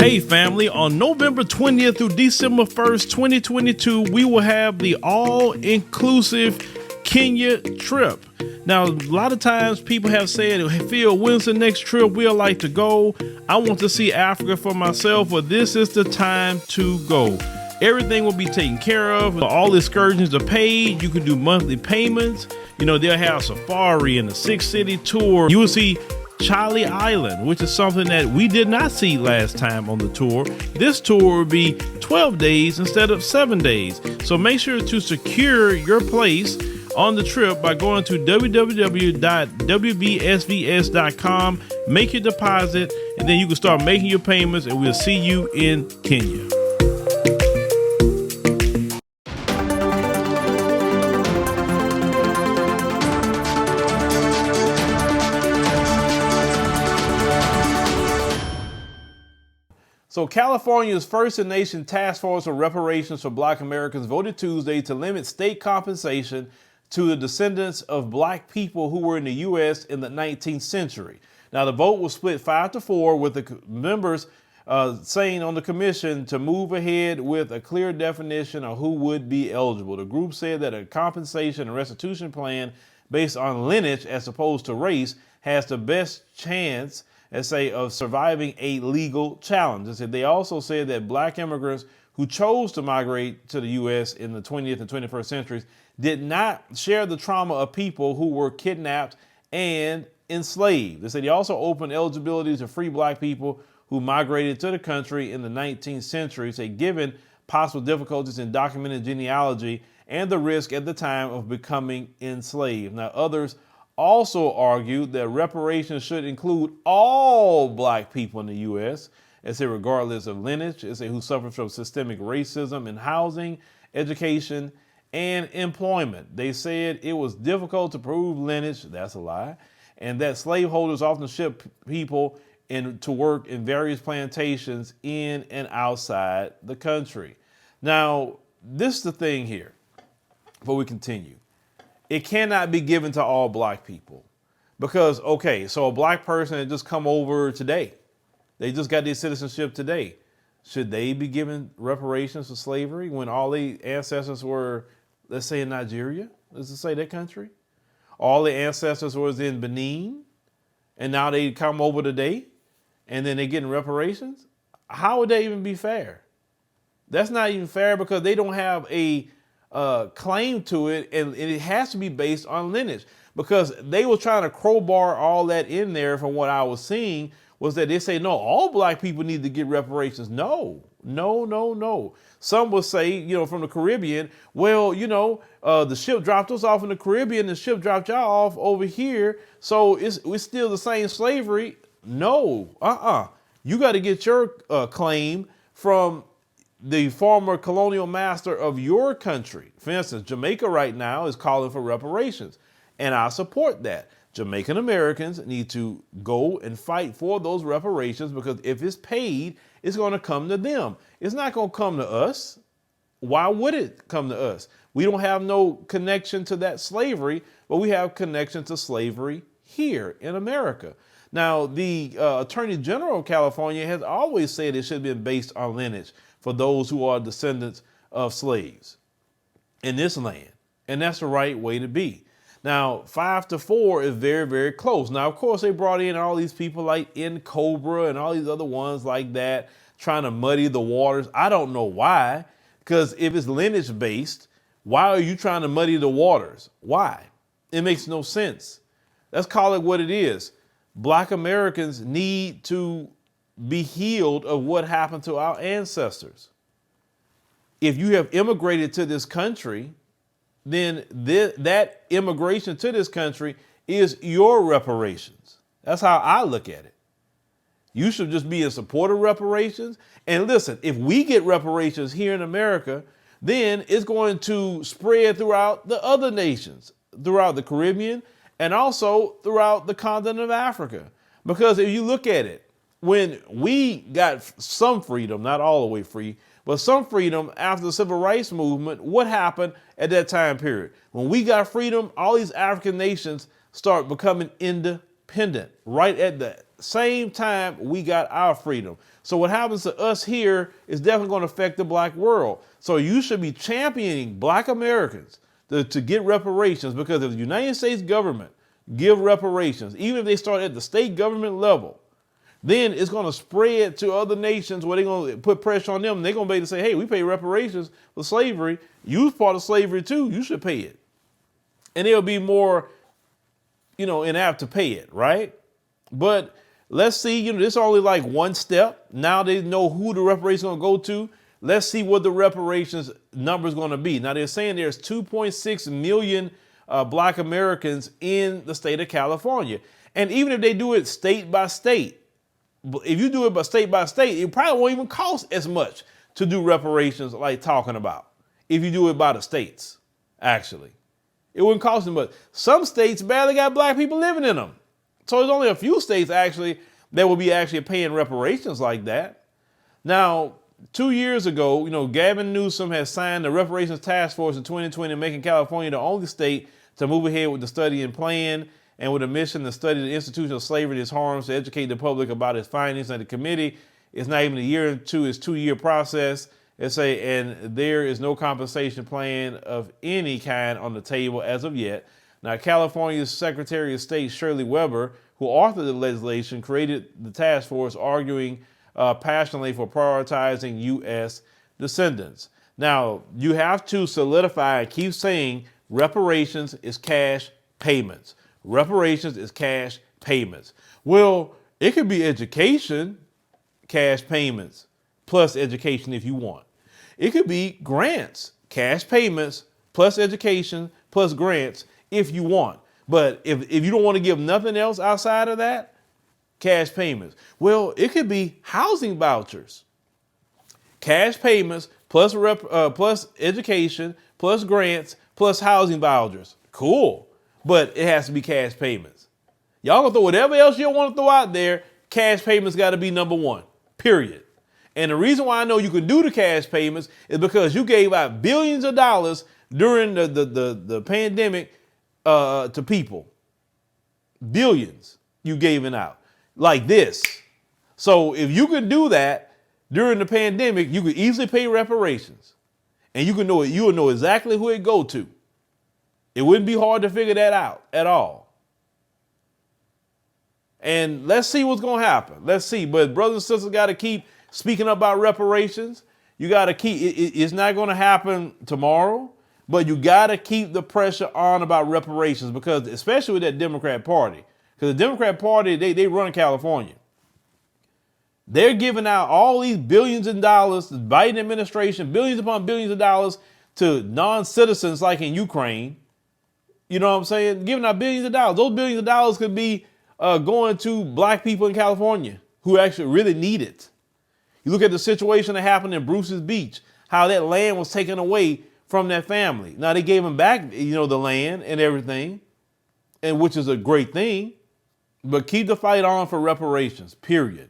Hey family, on November 20th through December 1st, 2022, we will have the all-inclusive Kenya trip. Now, a lot of times people have said, hey, Phil, when's the next trip we'd like to go? I want to see Africa for myself, but this is the time to go. Everything will be taken care of. All excursions are paid. You can do monthly payments. You know, they'll have safari and a 6-city tour. You will see Chile Island, which is something that we did not see last time on the tour. This tour will be 12 days instead of 7 days. So make sure to secure your place on the trip by going to www.wbsvs.com, make your deposit, and then you can start making your payments, and we'll see you in Kenya. So California's First Nation Task Force for Reparations for Black Americans voted Tuesday to limit state compensation to the descendants of Black people who were in the U.S. in the 19th century. Now, the vote was split 5-4, with the members saying on the commission to move ahead with a clear definition of who would be eligible. The group said that a compensation and restitution plan based on lineage as opposed to race has the best chance, of surviving a legal challenge. They also said that Black immigrants who chose to migrate to the U.S. in the 20th and 21st centuries did not share the trauma of people who were kidnapped and enslaved. They said he also opened eligibility to free Black people who migrated to the country in the 19th century, given possible difficulties in documenting genealogy and the risk at the time of becoming enslaved. Now, others also argued that reparations should include all Black people in the U.S., regardless of lineage, who suffer from systemic racism in housing, education, and employment. They said it was difficult to prove lineage, that's a lie, and that slaveholders often shipped people to work in various plantations in and outside the country. Now, this is the thing here, before we continue. It cannot be given to all Black people because, so a Black person had just come over today. They just got their citizenship today. Should they be given reparations for slavery when all their ancestors were, let's say, in Nigeria? Let's just say that country. All their ancestors was in Benin, and now they come over today, and then they're getting reparations? How would that even be fair? That's not even fair because they don't have a claim to it, and it has to be based on lineage, because they were trying to crowbar all that in there. From what I was seeing was that they say, no, all Black people need to get reparations. No. Some will say, from the Caribbean, well, the ship dropped us off in the Caribbean, the ship dropped y'all off over here, so it's still the same slavery. No, you got to get your claim from the former colonial master of your country. For instance, Jamaica right now is calling for reparations, and I support that. Jamaican Americans need to go and fight for those reparations, because if it's paid, it's going to come to them. It's not going to come to us. Why would it come to us? We don't have no connection to that slavery, but we have connection to slavery here in America. Now, the Attorney General of California has always said it should have been based on lineage for those who are descendants of slaves in this land. And that's the right way to be. Now, 5-4 is very, very close. Now, of course, they brought in all these people like Cobra and all these other ones like that, trying to muddy the waters. I don't know why, because if it's lineage based, why are you trying to muddy the waters? Why? It makes no sense. Let's call it what it is. Black Americans need to be healed of what happened to our ancestors. If you have immigrated to this country, then that immigration to this country is your reparations. That's how I look at it. You should just be in support of reparations. And listen, if we get reparations here in America, then it's going to spread throughout the other nations, throughout the Caribbean, and also throughout the continent of Africa. Because if you look at it, when we got some freedom, not all the way free, but some freedom after the civil rights movement, what happened at that time period? When we got freedom, all these African nations start becoming independent right at that same time we got our freedom. So what happens to us here is definitely going to affect the black world. So you should be championing black Americans to get reparations, because if the United States government give reparations, even if they start at the state government level, then it's going to spread to other nations where they're going to put pressure on them. They're going to be able to say, hey, we pay reparations for slavery. You was part of slavery too. You should pay it. And they'll be more, inapt to pay it, right? But let's see, this is only like one step. Now they know who the reparations are going to go to. Let's see what the reparations number is going to be. Now they're saying there's 2.6 million black Americans in the state of California. And even if they do it state by state, if you do it by state, it probably won't even cost as much to do reparations like talking about. If you do it by the states, actually. It wouldn't cost them much. Some states barely got black people living in them. So there's only a few states actually that will be actually paying reparations like that. Now, 2 years ago, Gavin Newsom has signed the Reparations Task Force in 2020, making California the only state to move ahead with the study and plan, and with a mission to study the institution of slavery and its harms, to educate the public about its findings. And the committee is not even a year into its 2-year process. And there is no compensation plan of any kind on the table as of yet. Now, California's Secretary of State Shirley Weber, who authored the legislation, created the task force, arguing passionately for prioritizing U.S. descendants. Now, you have to solidify and keep saying reparations is cash payments. Reparations is cash payments. Well, it could be education, cash payments, plus education if you want. It could be grants, cash payments, plus education, plus grants if you want. But if you don't want to give nothing else outside of that, cash payments. Well, it could be housing vouchers, cash payments, plus education, plus grants, plus housing vouchers. Cool. But it has to be cash payments. Y'all gonna throw whatever else you want to throw out there. Cash payments got to be number one, period. And the reason why I know you can do the cash payments is because you gave out billions of dollars during the pandemic to people. Billions you gave it out like this. So if you can do that during the pandemic, you could easily pay reparations, and you'll know exactly who it go to. It wouldn't be hard to figure that out at all. And let's see what's going to happen. Let's see. But brothers and sisters got to keep speaking about reparations. You got to keep, it's not going to happen tomorrow, but you got to keep the pressure on about reparations, because especially with that Democrat Party, because the Democrat Party, they run California. They're giving out all these billions of dollars, the Biden administration, billions upon billions of dollars to non-citizens like in Ukraine. You know what I'm saying? Giving out billions of dollars. Those billions of dollars could be going to black people in California who actually really need it. You look at the situation that happened in Bruce's Beach, how that land was taken away from that family. Now they gave them back, the land and everything, and which is a great thing, but keep the fight on for reparations, period.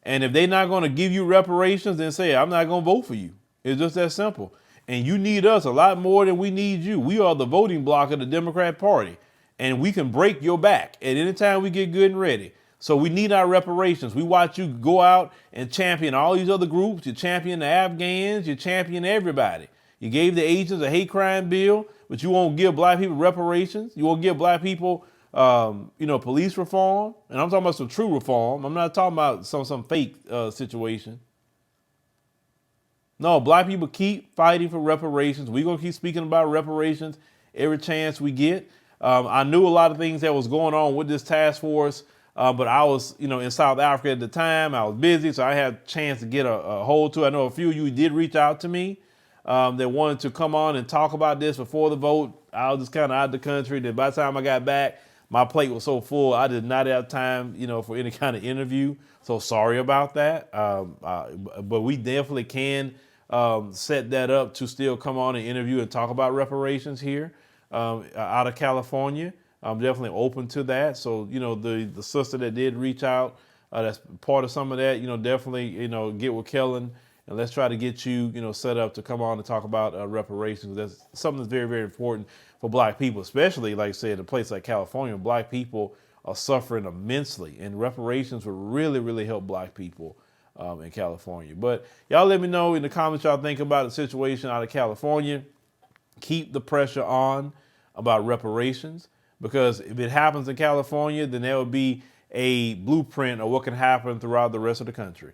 And if they're not going to give you reparations, then say, I'm not going to vote for you. It's just that simple. And you need us a lot more than we need you. We are the voting bloc of the Democrat Party, and we can break your back at any time we get good and ready. So we need our reparations. We watch you go out and champion all these other groups. You champion the Afghans. You champion everybody. You gave the agents a hate crime bill, but you won't give black people reparations. You won't give black people, police reform. And I'm talking about some true reform. I'm not talking about some fake situation. No, black people keep fighting for reparations. We're going to keep speaking about reparations every chance we get. I knew a lot of things that was going on with this task force, but I was, in South Africa at the time. I was busy, so I had a chance to get a hold to it. I know a few of you did reach out to me that wanted to come on and talk about this before the vote. I was just kind of out of the country. Then by the time I got back, my plate was so full, I did not have time, for any kind of interview. So sorry about that. But we definitely can set that up to still come on and interview and talk about reparations here out of California. I'm definitely open to that. So, the sister that did reach out, that's part of some of that, definitely, get with Kellen and let's try to get you, set up to come on and talk about reparations. That's something that's very, very important for black people, especially, like I said, in a place like California. Black people are suffering immensely, and reparations would really, really help black people in California. But y'all let me know in the comments y'all think about the situation out of California. Keep the pressure on about reparations, because if it happens in California, then there will be a blueprint of what can happen throughout the rest of the country.